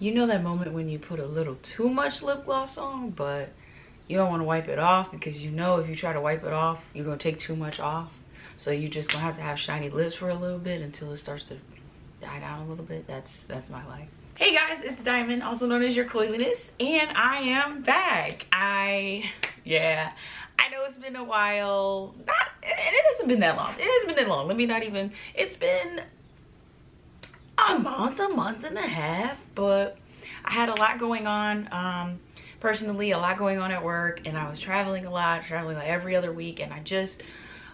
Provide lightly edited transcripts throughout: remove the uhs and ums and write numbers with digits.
You know that moment when you put a little too much lip gloss on, but you don't want to wipe it off because you know if you try to wipe it off, you're going to take too much off. So you just going to have shiny lips for a little bit until it starts to die down a little bit. That's my life. Hey guys, it's Diamond, also known as your coiliness, and I am back. I know it's been a while. It hasn't been that long. It hasn't been that long. Let me not even, it's been a month and a half, but I had a lot going on personally, a lot going on at work, and I was traveling a lot, traveling like every other week, and I just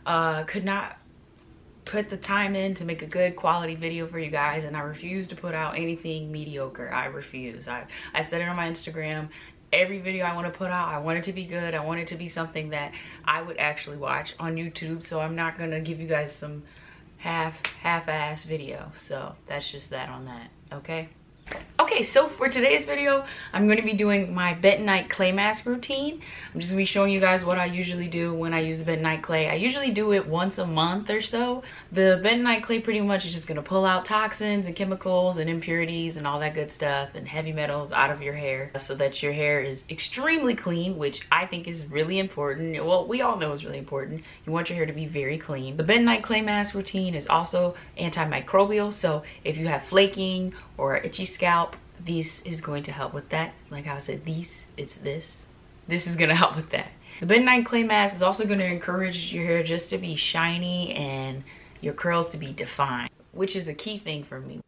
could not put the time in to make a good quality video for you guys, and I refuse to put out anything mediocre. I refuse. I said it on my Instagram. Every video I want to put out, I want it to be good. I want it to be something that I would actually watch on YouTube, so I'm not gonna give you guys some half-ass video. So that's just that on that, okay? Okay, so for today's video, I'm going to be doing my Bentonite Clay mask routine. I'm just going to be showing you guys what I usually do when I use the Bentonite Clay. I usually do it once a month or so. The Bentonite Clay pretty much is just going to pull out toxins and chemicals and impurities and all that good stuff and heavy metals out of your hair so that your hair is extremely clean, which I think is really important. Well, we all know is really important. You want your hair to be very clean. The Bentonite Clay mask routine is also antimicrobial, so if you have flaking or itchy scalp, this is going to help with that. Like how I said, it's this is gonna help with that. The Bentonite Clay mask is also gonna encourage your hair just to be shiny and your curls to be defined, which is a key thing for me.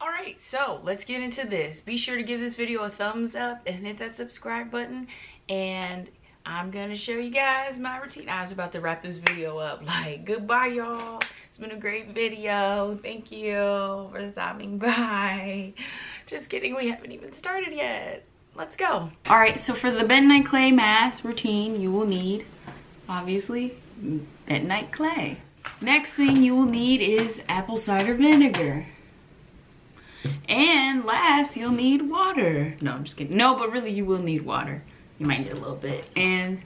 All right, so let's get into this. Be sure to give this video a thumbs up and hit that subscribe button, and I'm gonna show you guys my routine. I was about to wrap this video up. Like, goodbye, y'all. It's been a great video. Thank you for stopping by. Just kidding, we haven't even started yet. Let's go. All right, so for the Bentonite Clay mask routine, you will need, obviously, Bentonite Clay. Next thing you will need is apple cider vinegar. And last, you'll need water. No, I'm just kidding. No, but really you will need water. You might need a little bit. And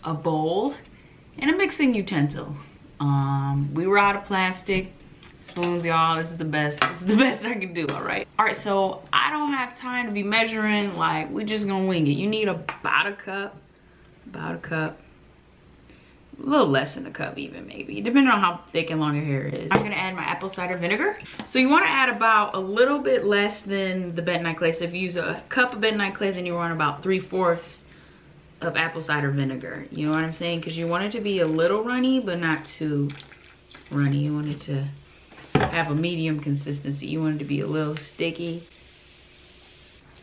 a bowl and a mixing utensil. We were out of plastic spoons, y'all. This is the best. This is the best I can do, all right? All right, so I don't have time to be measuring. Like, we're just gonna wing it. You need about a cup, a little less than a cup even, maybe, depending on how thick and long your hair is. I'm gonna add my apple cider vinegar. So you wanna add about a little bit less than the Bentonite Clay. So if you use a cup of Bentonite Clay, then you want about 3/4 of apple cider vinegar. You know what I'm saying? Because you want it to be a little runny, but not too runny. You want it to have a medium consistency. You want it to be a little sticky.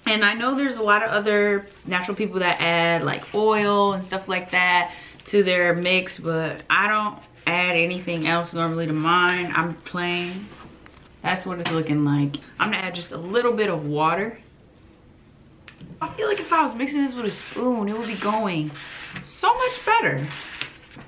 And I know there's a lot of other natural people that add like oil and stuff like that to their mix, but I don't add anything else normally to mine. I'm plain. That's what it's looking like. I'm gonna add just a little bit of water. I feel like if I was mixing this with a spoon, it would be going so much better.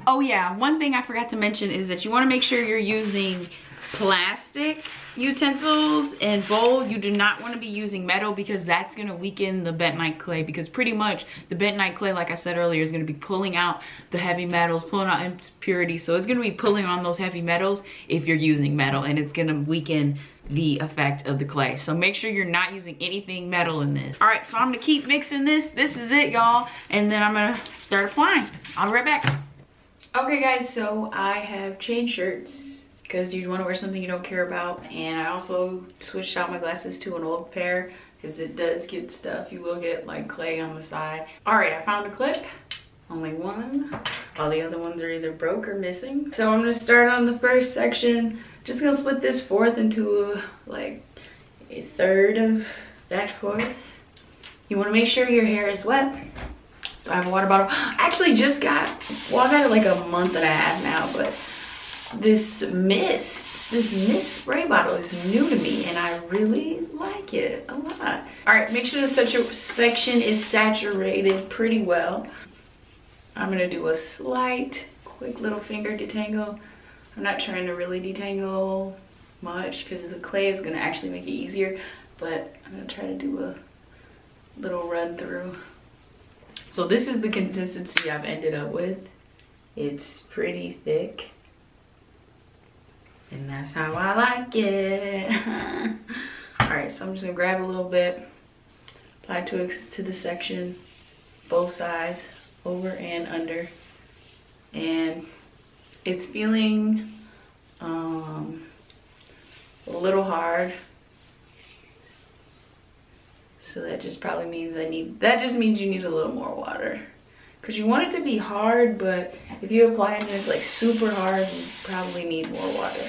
Oh yeah, one thing I forgot to mention is that you want to make sure you're using plastic utensils and bowl. You do not want to be using metal because that's going to weaken the Bentonite Clay, because pretty much the Bentonite Clay, like I said earlier, is going to be pulling out the heavy metals, pulling out impurities. So it's going to be pulling on those heavy metals if you're using metal, and it's going to weaken the effect of the clay. So make sure you're not using anything metal in this. All right, so I'm gonna keep mixing this. This is it, y'all, and then I'm gonna start applying. I'll be right back. Okay guys, so I have changed shirts because you want to wear something you don't care about, and I also switched out my glasses to an old pair because it does get stuff. You will get like clay on the side. All right, I found a clip. Only one. All the other ones are either broke or missing. So I'm gonna start on the first section. Just gonna split this fourth into like a third of that fourth. You wanna make sure your hair is wet. So I have a water bottle. I actually just got, well, I've had it like a month and a half now, but this mist spray bottle is new to me and I really like it a lot. All right, make sure the section is saturated pretty well. I'm gonna do a slight, quick little finger detangle. I'm not trying to really detangle much because the clay is gonna actually make it easier, but I'm gonna try to do a little run through. So this is the consistency I've ended up with. It's pretty thick. And that's how I like it. All right, so I'm just gonna grab a little bit Apply to the section, both sides, over and under. And it's feeling a little hard. So that just probably means that just means you need a little more water. Because you want it to be hard, but if you apply it and it's like super hard, you probably need more water.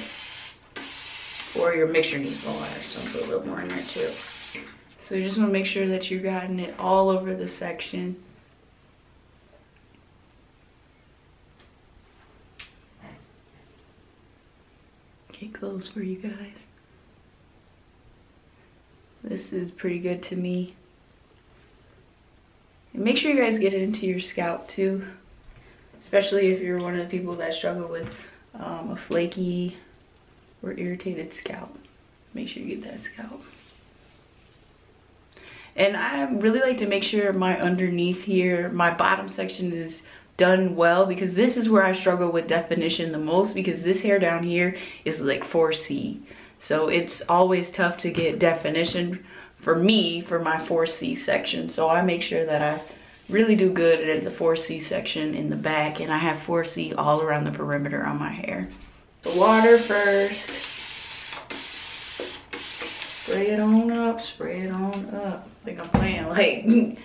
Or your mixture needs more water, so I'll put a little more in there too. So you just want to make sure that you've gotten it all over the section. Get close for you guys. This is pretty good to me. And make sure you guys get it into your scalp too. Especially if you're one of the people that struggle with a flaky or irritated scalp. Make sure you get that scalp. And I really like to make sure my underneath here, my bottom section is done well, because this is where I struggle with definition the most, because this hair down here is like 4C. So it's always tough to get definition for me for my 4C section. So I make sure that I really do good at the 4C section in the back, and I have 4C all around the perimeter on my hair. The water first. Spray it on up, spray it on up. I think I'm playing like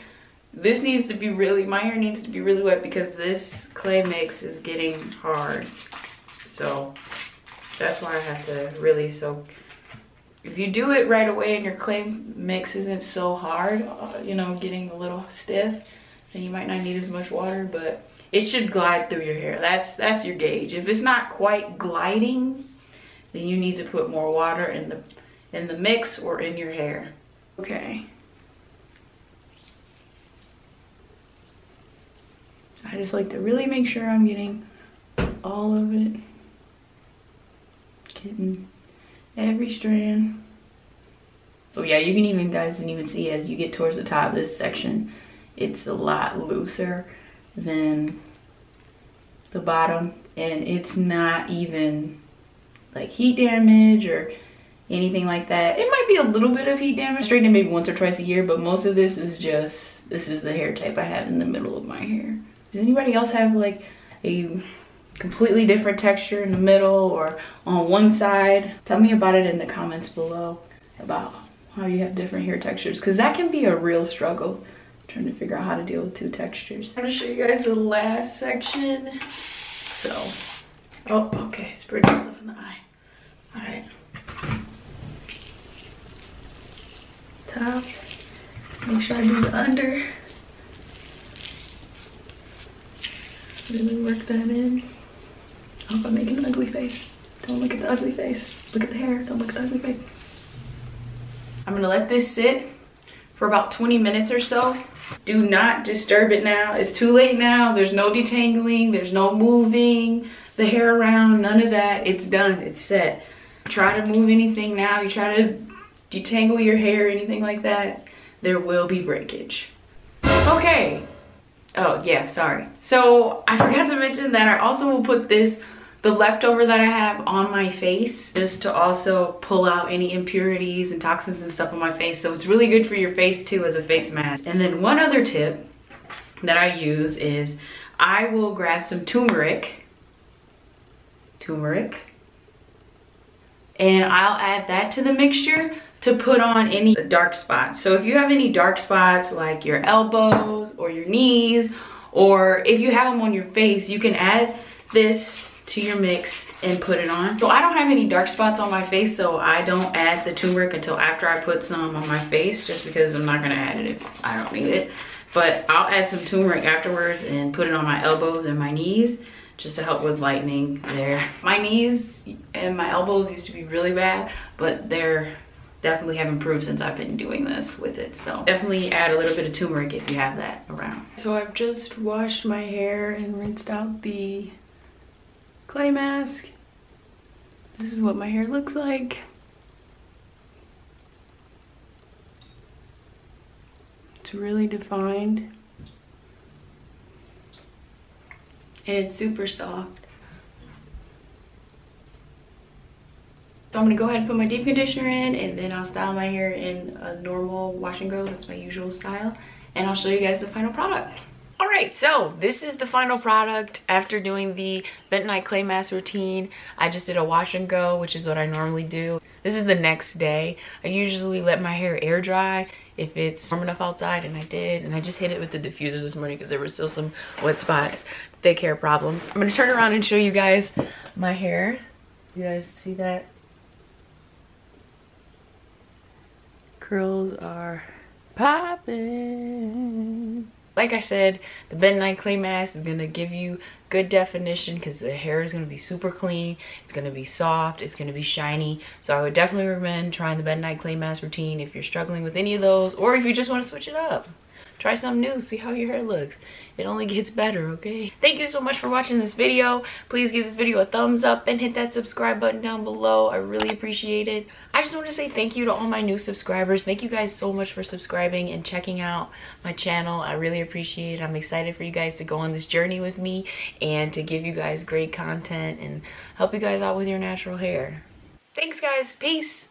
this needs to be really, my hair needs to be really wet because this clay mix is getting hard. So that's why I have to really soak. If you do it right away and your clay mix isn't so hard, you know, getting a little stiff, then you might not need as much water, but it should glide through your hair. That's your gauge. If it's not quite gliding, then you need to put more water in the mix or in your hair. Okay. I just like to really make sure I'm getting all of it. Getting every strand. So yeah, you can even, guys can even see as you get towards the top of this section, it's a lot looser than the bottom, and it's not even like heat damage or anything like that. It might be a little bit of heat damage, straightening maybe once or twice a year, but most of this is just, this is the hair type I have in the middle of my hair. Does anybody else have like a completely different texture in the middle or on one side? Tell me about it in the comments below about how you have different hair textures, because that can be a real struggle trying to figure out how to deal with two textures. I'm gonna show you guys the last section. So, oh, okay, spread this stuff in the eye. All right. Top, make sure I do the under. Really work that in. I hope I'm making an ugly face. Don't look at the ugly face. Look at the hair, don't look at the ugly face. I'm gonna let this sit for about 20 minutes or so. Do not disturb it now. It's too late now. There's no detangling, there's no moving the hair around, none of that. It's done, it's set. Try to move anything now, you try to detangle your hair, anything like that, there will be breakage. Okay. Oh yeah, sorry. So I forgot to mention that I also will put this, the leftover that I have, on my face, just to also pull out any impurities and toxins and stuff on my face. So it's really good for your face too as a face mask. And then one other tip that I use is I will grab some turmeric, and I'll add that to the mixture to put on any dark spots. So if you have any dark spots like your elbows or your knees, or if you have them on your face, you can add this to your mix and put it on. So I don't have any dark spots on my face, so I don't add the turmeric until after I put some on my face, just because I'm not gonna add it if I don't need it. But I'll add some turmeric afterwards and put it on my elbows and my knees, just to help with lightening there. My knees and my elbows used to be really bad, but they're definitely have improved since I've been doing this with it. So definitely add a little bit of turmeric if you have that around. So I've just washed my hair and rinsed out the clay mask. This is what my hair looks like. It's really defined. And it's super soft. So I'm gonna go ahead and put my deep conditioner in, and then I'll style my hair in a normal wash and go. That's my usual style. And I'll show you guys the final product. All right, so this is the final product. After doing the Bentonite Clay mask routine, I just did a wash and go, which is what I normally do. This is the next day. I usually let my hair air dry if it's warm enough outside, and I did. And I just hit it with the diffuser this morning because there were still some wet spots, thick hair problems. I'm gonna turn around and show you guys my hair. You guys see that? Curls are popping. Like I said, the Bentonite Clay mask is gonna give you good definition because the hair is gonna be super clean. It's gonna be soft, it's gonna be shiny. So I would definitely recommend trying the Bentonite Clay mask routine if you're struggling with any of those, or if you just wanna switch it up. Try something new, see how your hair looks. It only gets better, okay? Thank you so much for watching this video. Please give this video a thumbs up and hit that subscribe button down below. I really appreciate it. I just want to say thank you to all my new subscribers. Thank you guys so much for subscribing and checking out my channel. I really appreciate it. I'm excited for you guys to go on this journey with me and to give you guys great content and help you guys out with your natural hair. Thanks guys, peace.